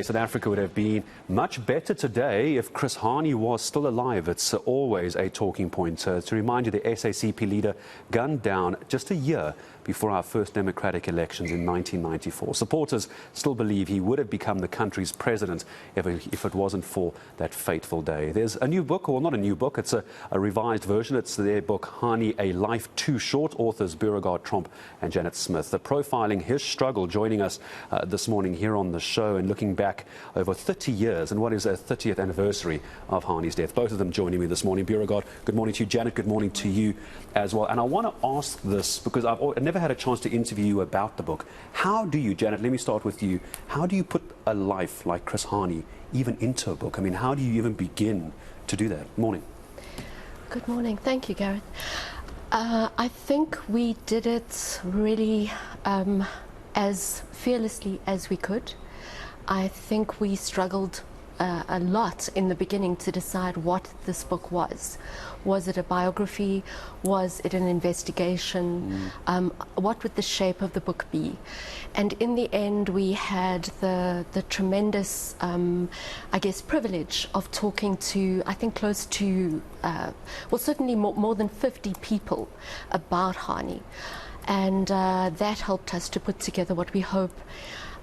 South Africa would have been much better today if Chris Hani was still alive. It's always a talking point. To remind you, the SACP leader gunned down just a year before our first democratic elections in 1994. Supporters still believe he would have become the country's president if it wasn't for that fateful day. There's a new book, or not a new book, it's a revised version. It's their book, Hani, A Life Too Short, authors Beauregard, Tromp and Janet Smith. They're profiling his struggle, joining us this morning here on the show and looking back over 30 years and what is a 30th anniversary of Hani's death. Both of them joining me this morning. Beauregard, good morning to you. Janet, good morning to you as well. And I want to ask this because I've never had a chance to interview you about the book. How do you, Janet, let me start with you. How do you put a life like Chris Hani even into a book? I mean, how do you even begin to do that? Morning. Good morning. Thank you, Gareth. I think we did it really as fearlessly as we could. I think we struggled a lot in the beginning to decide what this book was. Was it a biography? Was it an investigation? What would the shape of the book be? And in the end, we had the tremendous, I guess, privilege of talking to, I think, close to, well, certainly more than 50 people about Hani. And that helped us to put together what we hope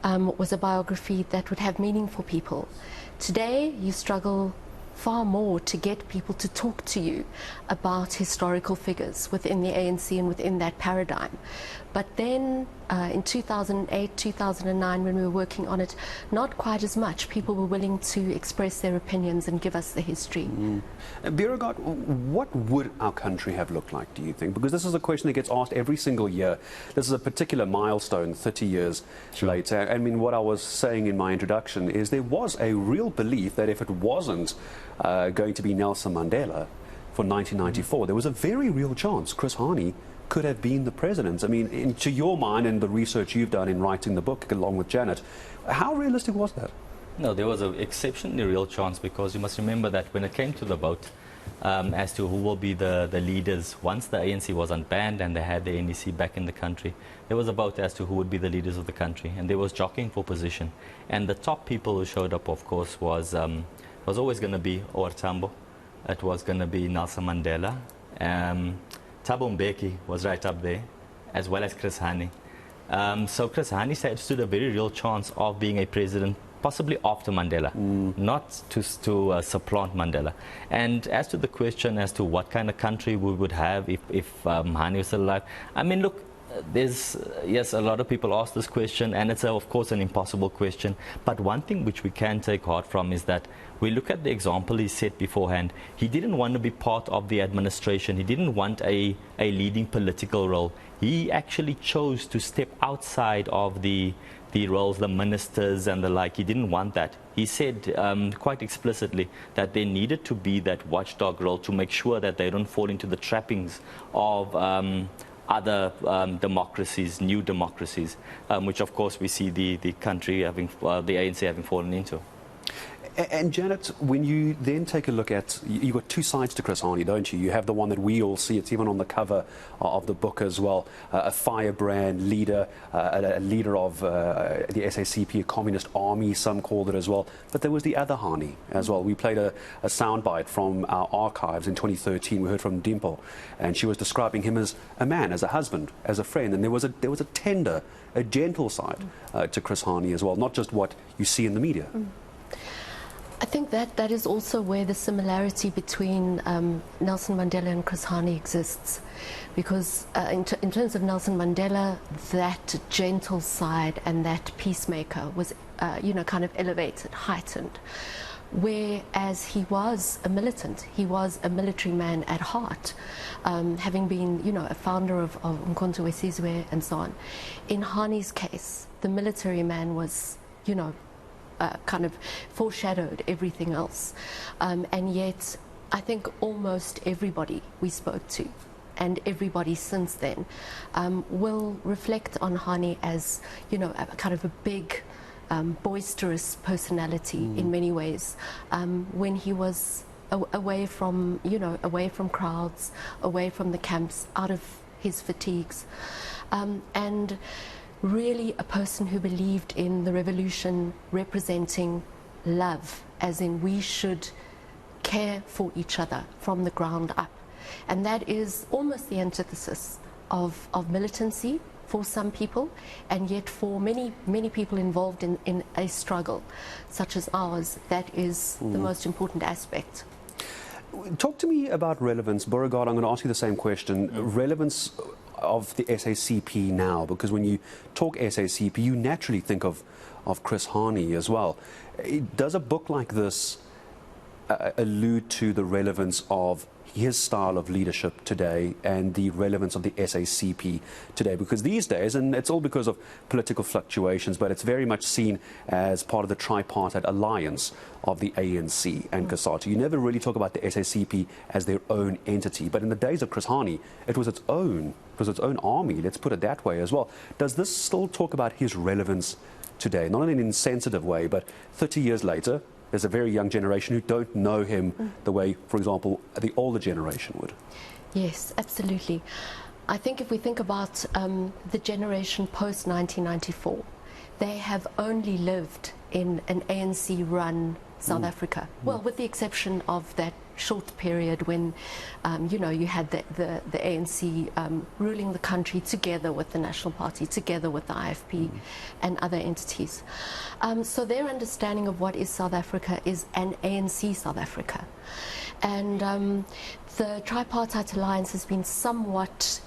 was a biography that would have meaning for people. Today, you struggle far more to get people to talk to you about historical figures within the ANC and within that paradigm. But then in 2008, 2009, when we were working on it, not quite as much. People were willing to express their opinions and give us the history. Beauregard, what would our country have looked like, do you think? Because this is a question that gets asked every single year. This is a particular milestone 30 years later. I mean, what I was saying in my introduction is there was a real belief that if it wasn't going to be Nelson Mandela for 1994, there was a very real chance Chris Hani could have been the president. I mean, to your mind and the research you've done in writing the book along with Janet, how realistic was that? No, there was an exceptionally real chance, because you must remember that when it came to the vote as to who will be the leaders, once the ANC was unbanned and they had the NDC back in the country, there was a vote as to who would be the leaders of the country, and there was jockeying for position. And the top people who showed up, of course, was always going to be OR Tambo. It was going to be Nelson Mandela. Thabo Mbeki was right up there, as well as Chris Hani. So Chris Hani stood a very real chance of being a president, possibly after Mandela, not to supplant Mandela. And as to the question as to what kind of country we would have if Hani was still alive, I mean, look, there's, yes, a lot of people ask this question, and it's of course an impossible question, but one thing which we can take heart from is that we look at the example he set beforehand. He didn't want to be part of the administration. He didn't want a leading political role. He actually chose to step outside of the roles, the ministers and the like. He didn't want that. He said quite explicitly that there needed to be that watchdog role to make sure that they don't fall into the trappings of other democracies, new democracies, which of course we see the country having, the ANC having fallen into. And Janet, when you then take a look at, you've got two sides to Chris Hani, don't you? You have the one that we all see, it's even on the cover of the book as well, a firebrand leader, a leader of the SACP, a communist army, some called it as well. But there was the other Hani as well. We played a soundbite from our archives in 2013. We heard from Dimple, and she was describing him as a man, as a husband, as a friend. And there was a tender, a gentle side to Chris Hani as well, not just what you see in the media. I think that is also where the similarity between Nelson Mandela and Chris Hani exists, because in terms of Nelson Mandela, that gentle side and that peacemaker was, kind of elevated, heightened, whereas he was a militant. He was a military man at heart, having been, a founder of Umkhonto we Sizwe and so on. In Hani's case, the military man was, kind of foreshadowed everything else. And yet, I think almost everybody we spoke to, and everybody since then, will reflect on Hani as, a kind of a big, boisterous personality in many ways. When he was away from, away from crowds, away from the camps, out of his fatigues. And really a person who believed in the revolution representing love, as in we should care for each other from the ground up. And that is almost the antithesis of militancy for some people, and yet for many people involved in a struggle such as ours, that is the most important aspect. Talk to me about relevance. Beauregard, I'm going to ask you the same question. Relevance of the SACP now, because when you talk SACP, you naturally think of Chris Hani as well. Does a book like this allude to the relevance of his style of leadership today and the relevance of the SACP today? Because these days, and it's all because of political fluctuations, but it's very much seen as part of the tripartite alliance of the ANC and COSATU. You never really talk about the SACP as their own entity, but in the days of Chris Hani, it was its own army, let's put it that way as well. Does this still talk about his relevance today? Not in an insensitive way, but 30 years later, there's a very young generation who don't know him the way, for example, the older generation would. Yes, absolutely. I think if we think about the generation post-1994, they have only lived in an ANC-run South Africa. Well, with the exception of that short period when, you know, you had the ANC ruling the country together with the National Party, together with the IFP and other entities. So their understanding of what is South Africa is an ANC South Africa. And the tripartite alliance has been somewhat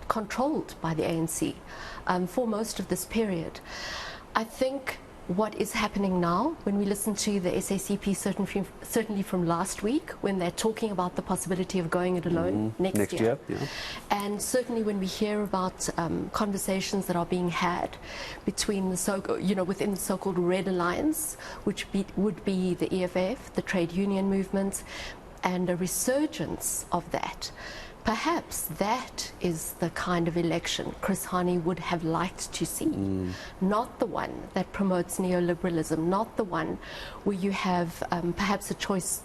controlled by the ANC for most of this period. I think what is happening now, when we listen to the SACP, certainly from last week, when they're talking about the possibility of going it alone next year. Yeah. And certainly when we hear about conversations that are being had between the within the so-called Red Alliance, which would be the EFF, the trade union movement, and a resurgence of that. Perhaps that is the kind of election Chris Hani would have liked to see, not the one that promotes neoliberalism, not the one where you have perhaps a choice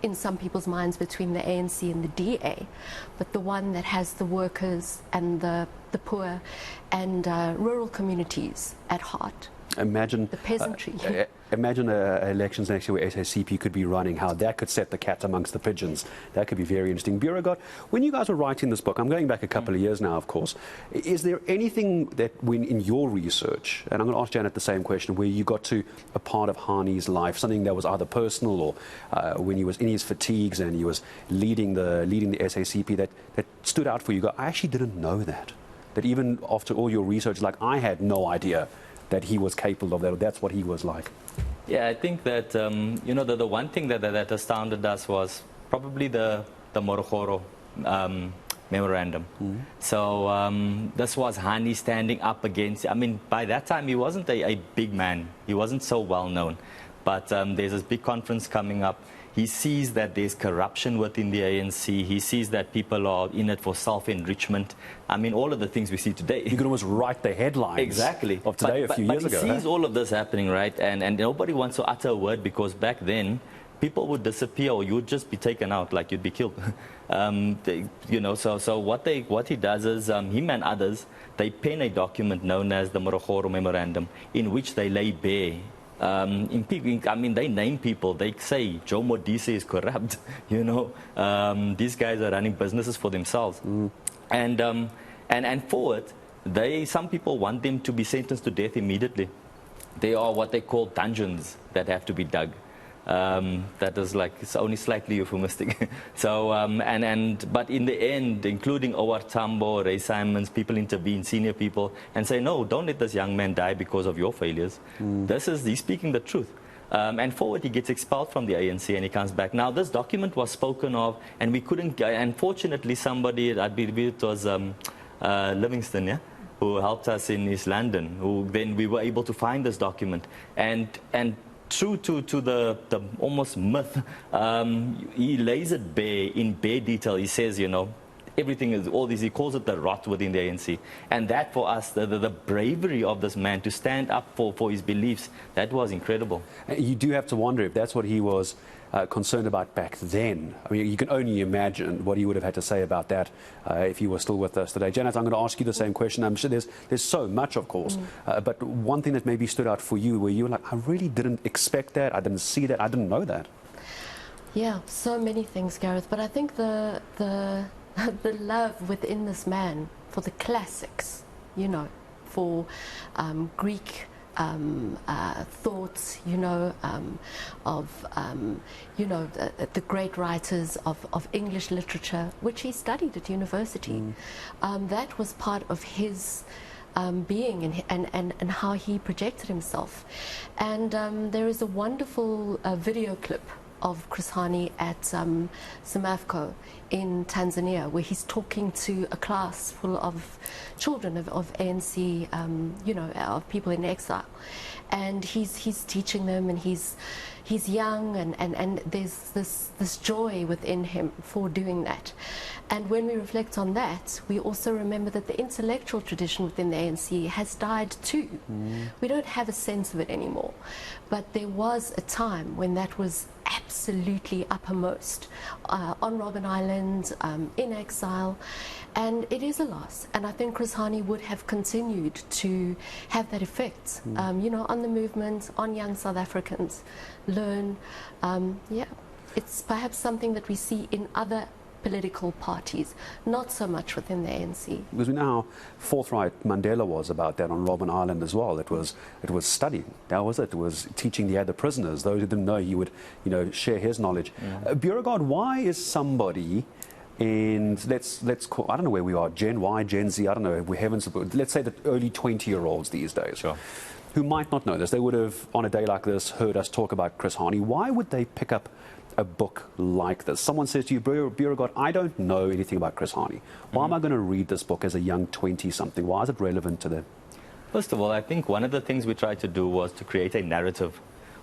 in some people's minds between the ANC and the DA, but the one that has the workers and the poor and rural communities at heart. Imagine the peasantry. Imagine elections next year where SACP could be running, how that could set the cat amongst the pigeons. That could be very interesting. Beauregard, when you guys were writing this book, I'm going back a couple of years now, of course, is there anything that when in your research, and I'm going to ask Janet the same question, where you got to a part of Hani's life, something that was either personal or when he was in his fatigues and he was leading the SACP that stood out for you? I actually didn't know that even after all your research, like I had no idea that he was capable of that, or that's what he was like. Yeah, I think that, the one thing that astounded us was probably the Morogoro memorandum. So this was Hani standing up against, I mean, by that time he wasn't a big man. He wasn't so well known. But there's this big conference coming up. He sees that there's corruption within the ANC. He sees that people are in it for self-enrichment. I mean, all of the things we see today. You could almost write the headlines of today a few years ago. But he sees all of this happening, right? And nobody wants to utter a word, because back then, people would disappear or you would just be taken out, like you'd be killed. So what he does is, him and others, they pen a document known as the Morogoro Memorandum, in which they lay bare they name people. They say Joe Modise is corrupt. These guys are running businesses for themselves, and for it, some people want them to be sentenced to death immediately. They are what they call dungeons that have to be dug. That is it's only slightly euphemistic. But in the end, including Owar Tambo, Ray Simons, people intervene, senior people, and say, no, don't let this young man die because of your failures. He's speaking the truth. And forward, he gets expelled from the ANC and he comes back. Now, this document was spoken of, and we couldn't, unfortunately, somebody, I believe it was Livingston, yeah? Who helped us in East London, who then we were able to find this document. And true to the almost myth, he lays it bare, in bare detail. He says, everything is all this. He calls it the rot within the ANC. And that for us, the bravery of this man to stand up for his beliefs, that was incredible. You do have to wonder if that's what he was concerned about back then. I mean, you can only imagine what he would have had to say about that if he was still with us today. Janet, I'm going to ask you the same question. I'm sure there's so much, of course, but one thing that maybe stood out for you where you were like, I really didn't expect that, I didn't see that, I didn't know that. Yeah, so many things, Gareth, but I think the love within this man for the classics, you know, for Greek thoughts, you know, of you know, the great writers of English literature, which he studied at university. That was part of his being and how he projected himself. And there is a wonderful video clip of Chris Hani at SACP in Tanzania, where he's talking to a class full of children of ANC, you know, of people in exile, and he's teaching them, and he's young, and there's this joy within him for doing that. And when we reflect on that, we also remember that the intellectual tradition within the ANC has died too. We don't have a sense of it anymore, but there was a time when that was absolutely uppermost on Robben Island, in exile, and it is a loss. And I think Chris Hani would have continued to have that effect, you know, on the movement, on young South Africans. Learn, yeah, it's perhaps something that we see in other political parties, not so much within the ANC. Because we know how forthright Mandela was about that on Robben Island as well. It was studying. That was it. It was teaching the other prisoners. Those who didn't know, he would, you know, share his knowledge. Beauregard, why is somebody in, let's call, I don't know where we are, Gen Y, Gen Z, I don't know, we haven't, let's say the early 20-year-olds these days, Sure, who might not know this. They would have, on a day like this, heard us talk about Chris Hani. Why would they pick up a book like this? Someone says to you, Beauregard, I don't know anything about Chris Hani. Why am I going to read this book as a young 20-something? Why is it relevant to them? First of all, I think one of the things we tried to do was to create a narrative.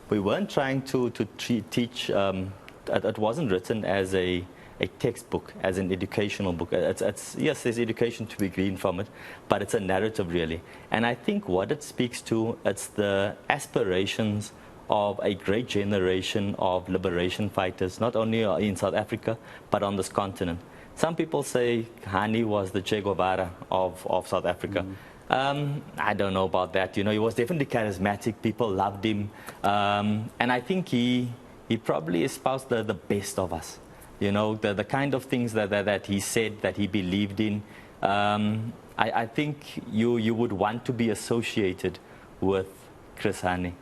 We weren't trying to teach, it wasn't written as a textbook, as an educational book. Yes, there's education to be gleaned from it, but it's a narrative really. And I think what it speaks to, it's the aspirations of a great generation of liberation fighters, not only in South Africa, but on this continent. Some people say Hani was the Che Guevara of South Africa. I don't know about that. You know, he was definitely charismatic. People loved him. And I think he probably espoused the best of us. You know, the kind of things that he said, that he believed in. I think you would want to be associated with Chris Hani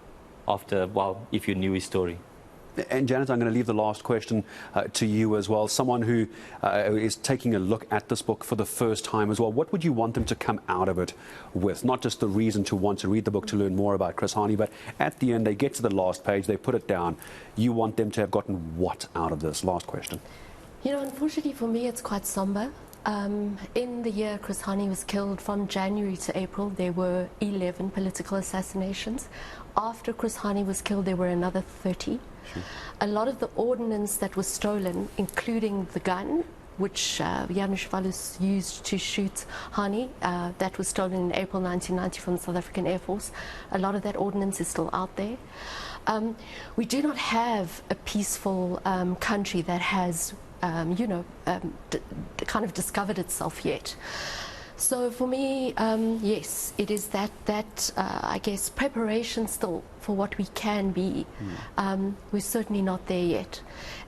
after, well, if you knew his story. And Janet, I'm going to leave the last question to you as well. Someone who is taking a look at this book for the first time as well, what would you want them to come out of it with? Not just the reason to want to read the book to learn more about Chris Hani, but at the end, they get to the last page, they put it down. You want them to have gotten what out of this? Last question. You know, unfortunately for me, it's quite somber. In the year Chris Hani was killed, from January to April, there were 11 political assassinations. After Chris Hani was killed, there were another 30. Sure. A lot of the ordnance that was stolen, including the gun, which Janusz Valus used to shoot Hani, that was stolen in April 1990 from the South African Air Force. A lot of that ordnance is still out there. We do not have a peaceful country that has you know, kind of discovered itself yet. So for me, yes, it is that I guess preparation still for what we can be. We're certainly not there yet,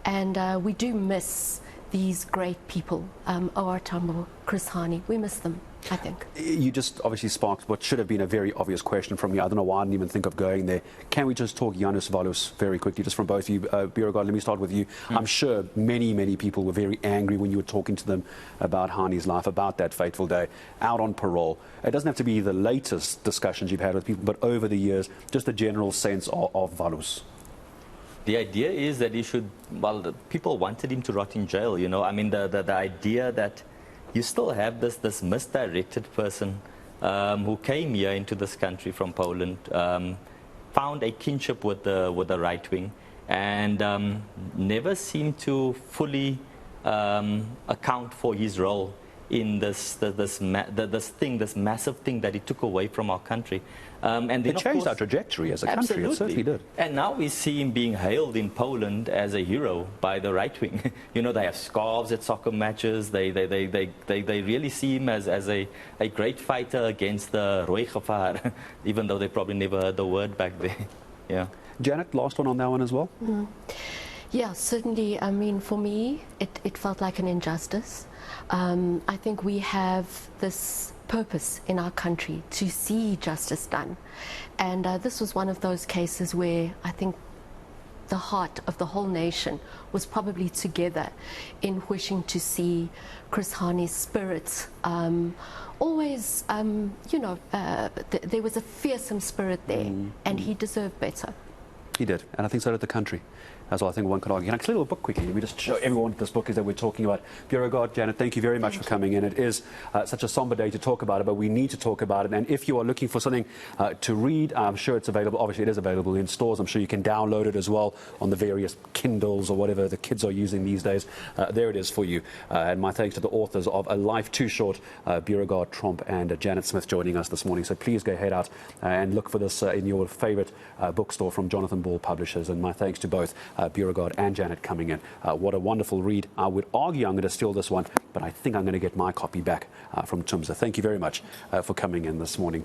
and we do miss these great people. O.R. Tambo, Chris Hani, we miss them, I think. You just obviously sparked what should have been a very obvious question from me. I don't know why I didn't even think of going there. Can we just talk Janusz Valus very quickly, just from both of you? Beauregard, let me start with you. I'm sure many people were very angry when you were talking to them about Hani's life, about that fateful day, out on parole. It doesn't have to be the latest discussions you've had with people, but over the years, just a general sense of Valus. The idea is that he should, well, the people wanted him to rot in jail, you know. I mean, the idea that you still have this misdirected person who came here into this country from Poland, found a kinship with the right wing, and never seemed to fully account for his role in this massive thing that he took away from our country. And then it changed our trajectory as a country. Absolutely. It certainly did. And now we see him being hailed in Poland as a hero by the right wing. You know, they have scarves at soccer matches. They really see him as a great fighter against the Rooi Gevaar, even though they probably never heard the word back there. Yeah. Janet, last one on that one as well? Mm. Yeah, certainly. I mean, for me, it felt like an injustice. I think we have this purpose in our country to see justice done. And this was one of those cases where I think the heart of the whole nation was probably together in wishing to see Chris Hani's spirit always, there was a fearsome spirit there, and he deserved better. He did, and I think so did the country. As well, I think one could argue. Can I clear the book quickly? Let me just show everyone what this book is that we're talking about. Beauregard, Janet, thank you very much for coming in. It is such a somber day to talk about it, but we need to talk about it. And if you are looking for something to read, I'm sure it's available. Obviously, it is available in stores. I'm sure you can download it as well on the various Kindles or whatever the kids are using these days. There it is for you. And my thanks to the authors of A Life Too Short, Beauregard, Tromp, and Janet Smith joining us this morning. So please go head out and look for this in your favorite bookstore from Jonathan Ball Publishers. And my thanks to both Beauregard and Janet coming in. What a wonderful read. I would argue I'm going to steal this one, but I think I'm going to get my copy back from Tumza. Thank you very much for coming in this morning.